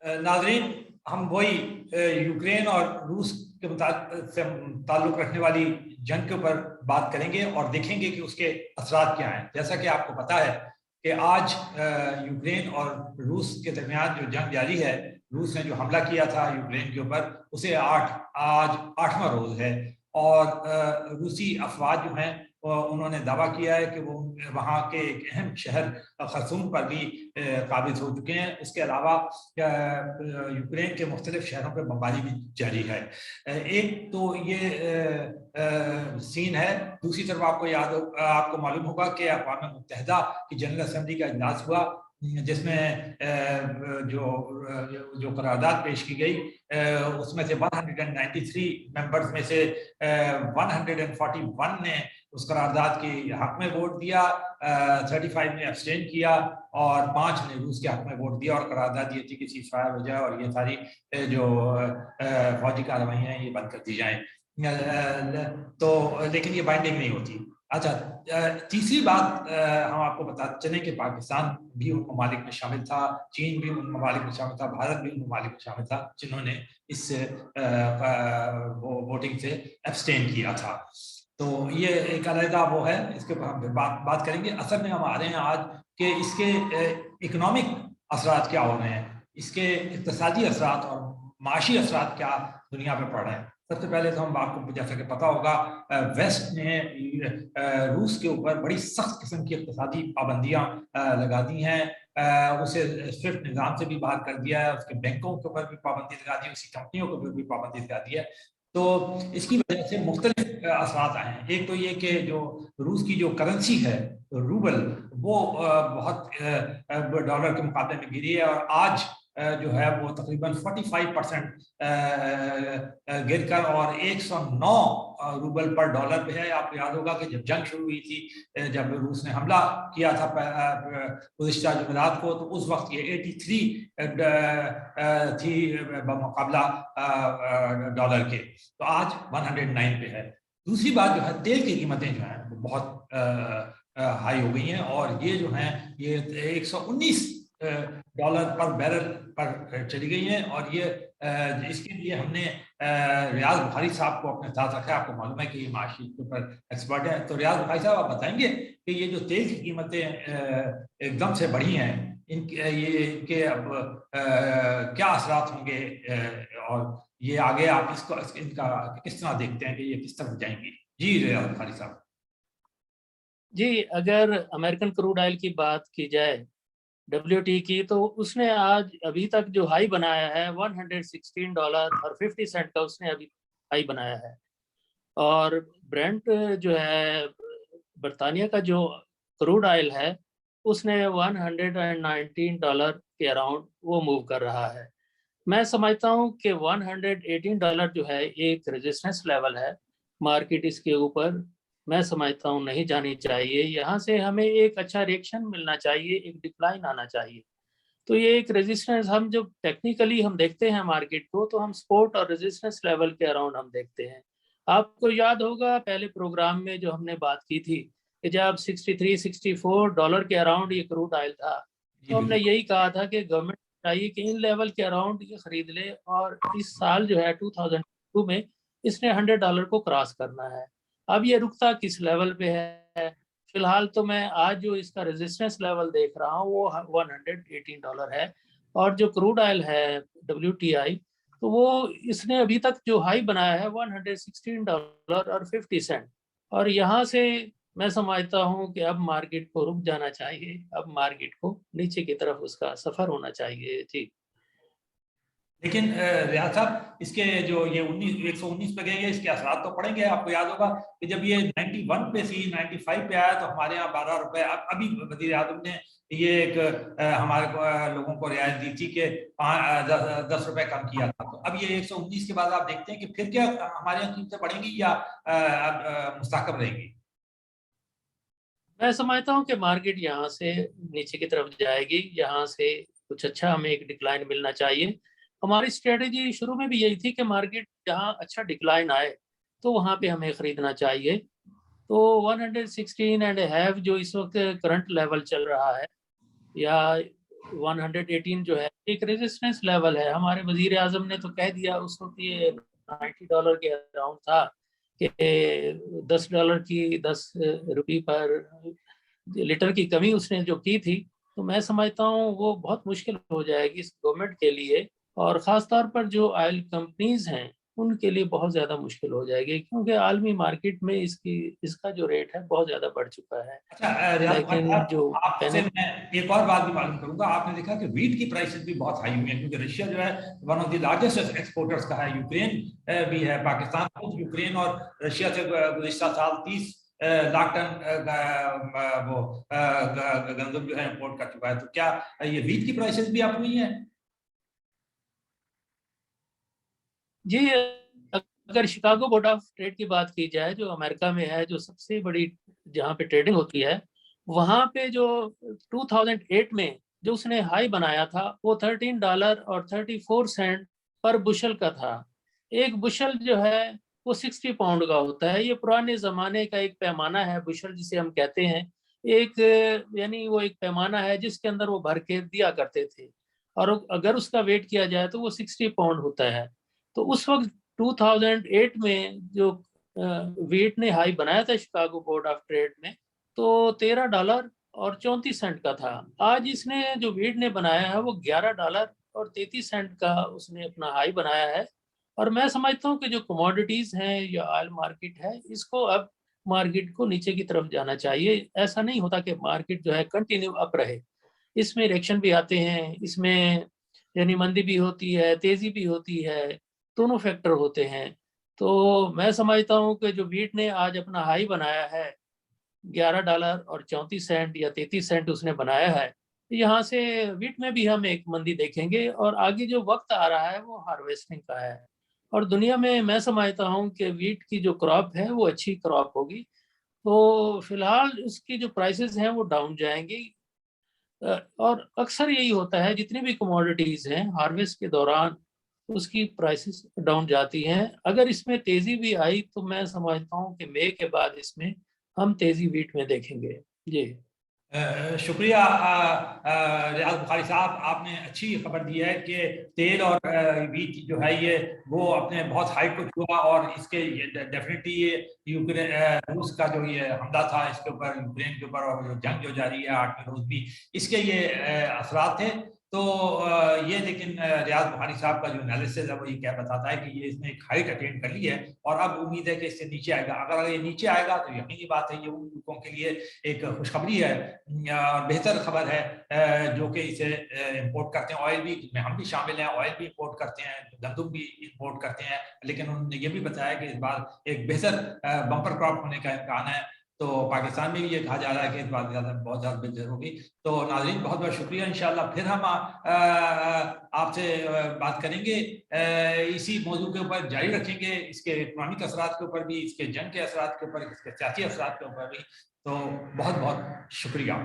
नाजरीन, हम वही यूक्रेन और रूस के से ताल्लुक रखने वाली जंग के ऊपर बात करेंगे और देखेंगे कि उसके असरात क्या हैं। जैसा कि आपको पता है कि आज यूक्रेन और रूस के दरमियान जो जंग जारी है, रूस ने जो हमला किया था यूक्रेन के ऊपर, उसे आज 8वां रोज है। और रूसी अफवाज जो हैं उन्होंने दावा किया है कि वो वहाँ के एक अहम शहर खरसूम पर भी काबिज हो चुके हैं। इसके अलावा यूक्रेन के मुख्तलिफ शहरों पर बमबारी भी जारी है। एक तो ये सीन है। दूसरी तरफ आपको मालूम होगा कि अक़वाम मुत्तहिदा की जनरल असेंबली का इजलास हुआ, जिसमें जो करारदाद पेश की गई, उसमें से 193 मेंबर्स में से 141 ने उस करारदाद के हक में वोट दिया, 35 ने अब्सटेन किया और 5 ने रूस के हक में वोट दिया। और करारदाद ये थी कि सीज फायर हो जाए और ये सारी जो फौजी कार्रवाइयाँ हैं ये बंद कर दी जाएं। तो लेकिन ये बाइंडिंग नहीं होती। अच्छा, तीसरी बात हम आपको बता चलें कि पाकिस्तान भी उन ममालिक में शामिल था, चीन भी उन ममालिक में शामिल था, भारत भी उन ममालिक में शामिल था जिन्होंने इस वोटिंग से एब्सटेन किया था। तो ये एक अलग वो है, इसके ऊपर हम बात करेंगे। असल में हम आ रहे हैं आज कि इसके इकोनॉमिक असरात क्या हो रहे हैं, इसके इक़्तिसादी असरात और माशी असरात क्या दुनिया में पड़ रहे हैं। सबसे पहले तो हम आपको जैसा कि पता होगा, वेस्ट ने रूस के ऊपर बड़ी सख्त किस्म की इक़्तिसादी पाबंदियां लगा दी हैं। उसे स्विफ्ट निज़ाम से भी बाहर कर दिया है, उसके बैंकों के ऊपर भी पाबंदी लगा दी है, उसकी कंपनियों के ऊपर भी पाबंदी लगा दी है। तो इसकी वजह से मुख्तलिफ असरात आए हैं। एक तो ये कि जो रूस की जो करेंसी है रूबल, वो बहुत डॉलर के मुकाबले में गिरी है और आज जो है वो तकरीबन 45% गिरकर और 109 रूबल पर डॉलर पे है। आपको याद होगा कि जब जंग शुरू हुई थी, जब रूस ने हमला किया था गुज़िश्ता जुमेरात को, तो उस वक्त ये 83 थी मुकाबला डॉलर के, तो आज 109 पे है। दूसरी बात जो है, तेल की कीमतें जो हैं वो बहुत हाई हो गई हैं और ये जो हैं ये 119 डॉलर पर बैरल पर चली गई हैं। और ये इसके लिए हमने रियाज बुखारी साहब को अपने साथ रखा है। आपको मालूम है कि ये माशी के ऊपर एक्सपर्ट है। तो रियाज बुखारी साहब, आप बताएंगे कि ये जो तेल की कीमतें एकदम से बढ़ी हैं, इनके अब क्या असरात होंगे और ये आगे आप इनका किस तरह देखते हैं कि ये किस तरफ जाएंगी? जी रियाज बुखारी साहब। जी, अगर अमेरिकन क्रूड ऑयल की बात की जाए WTI की, तो उसने आज अभी तक जो हाई बनाया है $116.50 का उसने अभी हाई बनाया है। और ब्रेंट जो है बरतानिया का जो क्रूड ऑयल है उसने $119 के अराउंड वो मूव कर रहा है। मैं समझता हूँ कि $118 जो है एक रेजिस्टेंस लेवल है मार्केट इसके ऊपर। मैं समझता हूँ नहीं जानी चाहिए, यहाँ से हमें एक अच्छा रिएक्शन मिलना चाहिए, एक डिक्लाइन आना चाहिए। तो ये एक रेजिस्टेंस, हम जो टेक्निकली हम देखते हैं मार्केट को, तो हम सपोर्ट और रेजिस्टेंस लेवल के अराउंड हम देखते हैं। आपको याद होगा पहले प्रोग्राम में जो हमने बात की थी कि जब $63-64 के अराउंड ये क्रूड ऑयल था, तो हमने यही कहा था कि गवर्नमेंट चाहिए कि इन लेवल के अराउंड ये खरीद ले और इस साल जो है 2002 में इसने $100 को क्रॉस करना है। अब ये रुकता किस लेवल पे है? फिलहाल तो मैं आज जो इसका रेजिस्टेंस लेवल देख रहा हूँ वो $118 है। और जो क्रूड ऑयल है WTI, तो वो इसने अभी तक जो हाई बनाया है $116.50। और यहाँ से मैं समझता हूँ कि अब मार्केट को रुक जाना चाहिए, अब मार्केट को नीचे की तरफ उसका सफर होना चाहिए। जी, लेकिन रियाज साहब, इसके जो ये 119 पे गए, इसके असरात तो पड़ेंगे। आपको याद होगा कि जब ये 91 पे सी 95 पे आया तो हमारे यहाँ 12 रुपए, अभी वज़ीर आज़म ने ये एक हमारे लोगों को रियायत दी थी कि 10 रुपए कम किया था। तो अब ये 119 के बाद आप देखते हैं कि फिर क्या हमारे यहाँ कीमतें बढ़ेंगी या मुस्तहकम रहेंगी? मैं समझता हूँ कि मार्केट यहाँ से नीचे की तरफ जाएगी, यहाँ से कुछ अच्छा हमें एक डिक्लाइन मिलना चाहिए। हमारी स्ट्रेटेजी शुरू में भी यही थी कि मार्केट जहाँ अच्छा डिक्लाइन आए तो वहाँ पे हमें खरीदना चाहिए। तो 116 एंड हैव जो इस वक्त करंट लेवल चल रहा है, या 118 जो है एक रेजिस्टेंस लेवल है। हमारे वजीर आजम ने तो कह दिया उस वक्त ये $90 के अराउंड था कि $10 की 10 रुपये पर लीटर की कमी उसने जो की थी, तो मैं समझता हूँ वो बहुत मुश्किल हो जाएगी इस गवर्नमेंट के लिए, और ख़ास तौर पर जो ऑयल कंपनीज हैं उनके लिए बहुत ज़्यादा मुश्किल हो जाएगी, क्योंकि आलमी मार्केट में इसका जो रेट है बहुत ज़्यादा बढ़ चुका है। अच्छा रियाज भाई लेकिन साहब, जो आपसे मैं एक और बात भी मालूम करूंगा। आपने देखा कि वीट की प्राइसेस भी बहुत हाई हुई हैं, क्योंकि रशिया जो है one of the largest exporters का है, यूक्रेन भी है, पाकिस्तान खुद यूक्रेन और रशिया से गुज़िश्ता साल 30 लाख टन वो गंदम जो है इम्पोर्ट कर चुका है। तो क्या ये वीट की प्राइसेस भी अप हुई हैं? जी, अगर शिकागो बोर्ड ऑफ ट्रेड की बात की जाए, जो अमेरिका में है, जो सबसे बड़ी जहाँ पे ट्रेडिंग होती है, वहाँ पे जो 2008 में जो उसने हाई बनाया था वो $13.34 पर बुशल का था। एक बुशल जो है वो 60 पाउंड का होता है। ये पुराने ज़माने का एक पैमाना है, बुशल जिसे हम कहते हैं। एक यानी वो एक पैमाना है जिसके अंदर वो भर के दिया करते थे, और अगर उसका वेट किया जाए तो वो 60 पाउंड होता है। तो उस वक्त 2008 में जो वेट ने हाई बनाया था शिकागो बोर्ड ऑफ ट्रेड में, तो $13.34 का था। आज इसने जो वेट ने बनाया है वो $11.33 का उसने अपना हाई बनाया है। और मैं समझता हूँ कि जो कमोडिटीज हैं या ऑयल मार्केट है, इसको अब मार्केट को नीचे की तरफ जाना चाहिए। ऐसा नहीं होता कि मार्केट जो है कंटिन्यू अप रहे, इसमें रिएक्शन भी आते हैं, इसमें यानी मंदी भी होती है, तेजी भी होती है, दोनों फैक्टर होते हैं। तो मैं समझता हूँ कि जो वीट ने आज अपना हाई बनाया है $11.34 या 33 सेंट उसने बनाया है, यहाँ से वीट में भी हम एक मंदी देखेंगे, और आगे जो वक्त आ रहा है वो हार्वेस्टिंग का है। और दुनिया में मैं समझता हूँ कि वीट की जो क्रॉप है वो अच्छी क्रॉप होगी। तो फिलहाल उसकी जो प्राइसेस हैं वो डाउन जाएंगी। और अक्सर यही होता है, जितनी भी कमोडिटीज हैं हार्वेस्ट के दौरान उसकी प्राइसेस डाउन जाती हैं। अगर इसमें तेजी भी आई तो मैं समझता हूँ कि मई के बाद इसमें हम तेजी वीट में देखेंगे। जी शुक्रिया रियाज बुखारी साहब, आपने अच्छी खबर दी है कि तेल और वीट जो है ये वो अपने बहुत हाई को छुआ, और इसके डेफिनेटली ये यूक्रेन रूस का जो ये हमला था इसके ऊपर, यूक्रेन के ऊपर, और जो जंग जो जारी है 8वें रोज भी, इसके ये असरात थे। तो ये लेकिन रियाज बुखारी साहब का जो एनालिसिस है वो ये क्या बताता है कि ये इसने एक हाइट अटेंड कर ली है, और अब उम्मीद है कि इससे नीचे आएगा। अगर ये नीचे आएगा तो यकीनी बात है ये उन लोगों के लिए एक खुशखबरी है, बेहतर खबर है, जो कि इसे इंपोर्ट करते हैं। ऑयल भी में हम भी शामिल हैं, ऑयल भी इंपोर्ट करते हैं, गंदम भी इंपोर्ट करते हैं, लेकिन उन्होंने ये भी बताया कि इस बार एक बेहतर बम्पर क्रॉप होने का इम्कान है। तो पाकिस्तान में भी ये कहा जा रहा है कि इस बार बहुत ज़्यादा बेहतर होगी। तो नाज़रीन, बहुत बहुत शुक्रिया। इंशाल्लाह फिर हम आपसे बात करेंगे, इसी मौजू के ऊपर जारी रखेंगे, इसके इकोनॉमिक असरात के ऊपर भी, इसके जंग के असरात के ऊपर, इसके सियासी असरात के ऊपर भी। तो बहुत बहुत शुक्रिया।